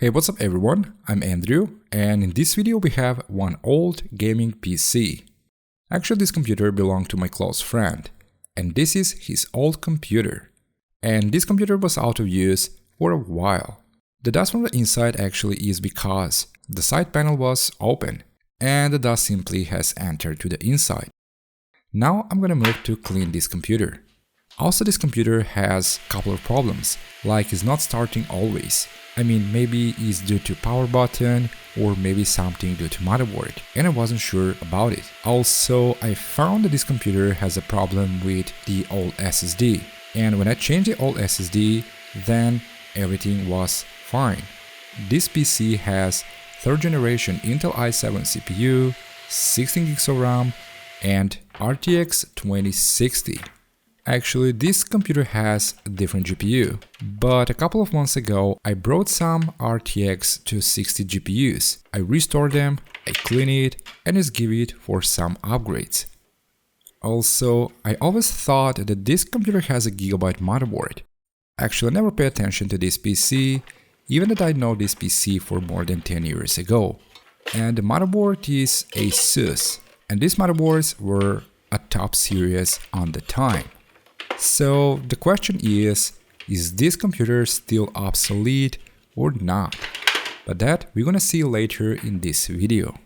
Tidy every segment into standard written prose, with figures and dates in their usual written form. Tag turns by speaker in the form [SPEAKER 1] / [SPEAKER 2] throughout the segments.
[SPEAKER 1] Hey, what's up everyone? I'm Andrew, and in this video we have one old gaming PC. Actually, this computer belonged to my close friend, and this is his old computer. And this computer was out of use for a while. The dust from the inside actually is because the side panel was open, and the dust simply has entered to the inside. Now I'm gonna move to clean this computer. Also, this computer has a couple of problems, like it's not starting always. I mean, maybe it's due to power button or maybe something due to motherboard, and I wasn't sure about it. Also, I found that this computer has a problem with the old SSD, and when I changed the old SSD, then everything was fine. This PC has 3rd generation Intel i7 CPU, 16 gigs of RAM, and RTX 2060. Actually, this computer has a different GPU, but a couple of months ago I brought some RTX 260 GPUs. I restored them, I clean it, and just give it for some upgrades. Also, I always thought that this computer has a Gigabyte motherboard. Actually, I never paid attention to this PC, even that I know this PC for more than 10 years ago. And the motherboard is ASUS, and these motherboards were a top series on the time. So the question is this computer still obsolete or not? But that we're gonna see later in this video.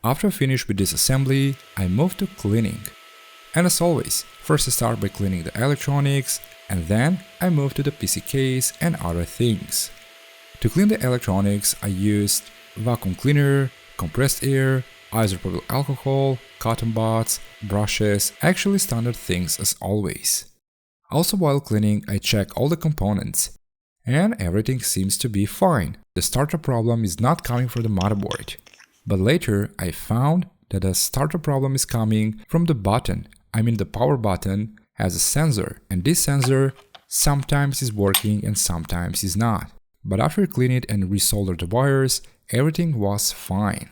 [SPEAKER 1] After I finish with this assembly, I move to cleaning. And as always, first I start by cleaning the electronics, and then I move to the PC case and other things. To clean the electronics, I used vacuum cleaner, compressed air, isopropyl alcohol, cotton buds, brushes, actually standard things as always. Also, while cleaning, I check all the components, and everything seems to be fine. The starter problem is not coming from the motherboard. But later I found that the starter problem is coming from the button. I mean, the power button has a sensor, and this sensor sometimes is working and sometimes is not. But after cleaning it and resolder the wires, everything was fine.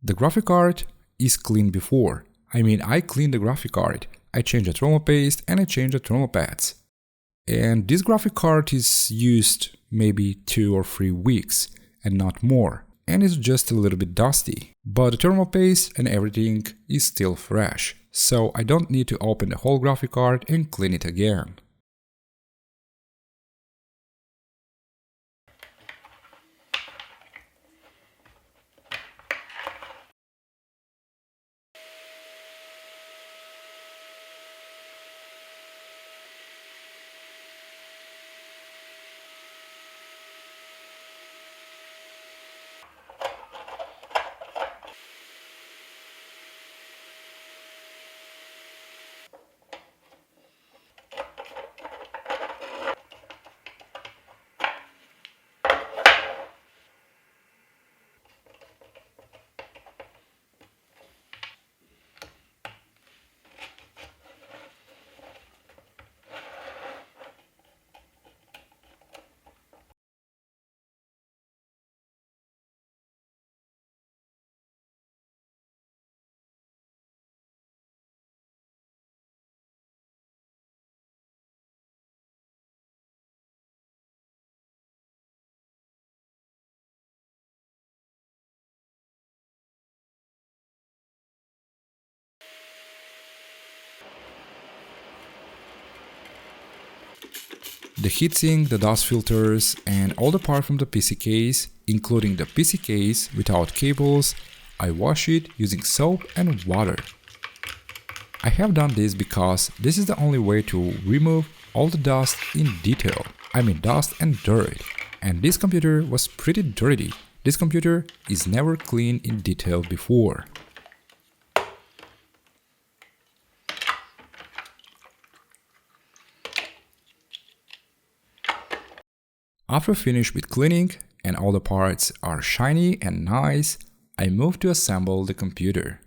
[SPEAKER 1] The graphic card is clean before. I cleaned the graphic card. I changed the thermal paste and I changed the thermal pads. And this graphic card is used maybe 2 or 3 weeks and not more. And it's just a little bit dusty. But the thermal paste and everything is still fresh. So I don't need to open the whole graphic card and clean it again. The heatsink, the dust filters, and all the part from the PC case, including the PC case without cables, I wash it using soap and water. I have done this because this is the only way to remove all the dust in detail. Dust and dirt. And this computer was pretty dirty. This computer is never cleaned in detail before. After finish with cleaning and all the parts are shiny and nice, I move to assemble the computer.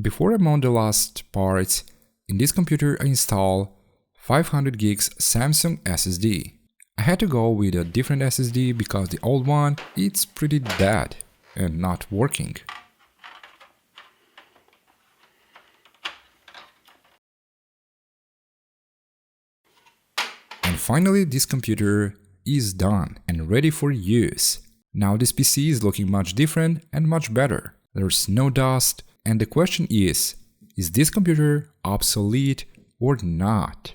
[SPEAKER 1] Before I mount the last parts, In this computer I install 500 gigs Samsung SSD. I had to go with a different SSD because the old one it's pretty dead and not working. And finally this computer is done and ready for use. Now this PC is looking much different and much better. There's no dust, and the question is this computer obsolete or not?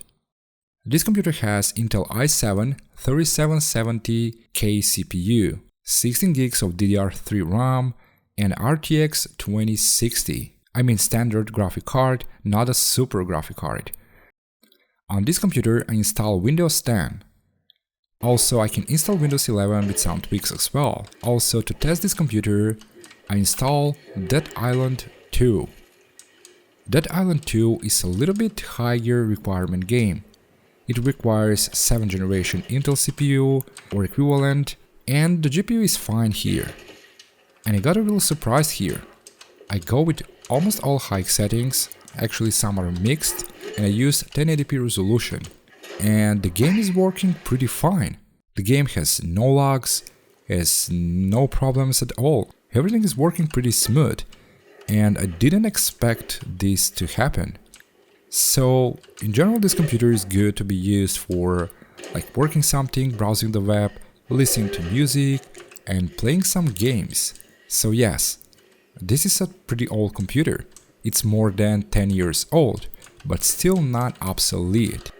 [SPEAKER 1] This computer has Intel i7 3770K CPU, 16 gigs of DDR3 RAM, and RTX 2060. I mean standard graphic card, not a super graphic card. On this computer I install Windows 10. Also I can install Windows 11 with some tweaks as well. Also to test this computer I install Dead Island 2. Dead Island 2 is a little bit higher requirement game. It requires 7th generation Intel CPU or equivalent, and the GPU is fine here. And I got a real surprise here. I go with almost all high settings, actually some are mixed, and I use 1080p resolution. And the game is working pretty fine. The game has no lags, has no problems at all. Everything is working pretty smooth, and I didn't expect this to happen. So, in general this computer is good to be used for like working something, browsing the web, listening to music, and playing some games. So yes, this is a pretty old computer. It's more than 10 years old, but still not obsolete.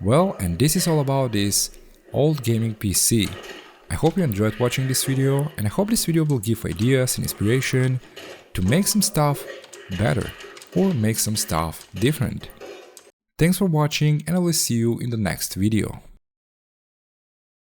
[SPEAKER 1] Well, and this is all about this old gaming PC. I hope you enjoyed watching this video, and I hope this video will give ideas and inspiration to make some stuff better or make some stuff different. Thanks for watching, and I will see you in the next video.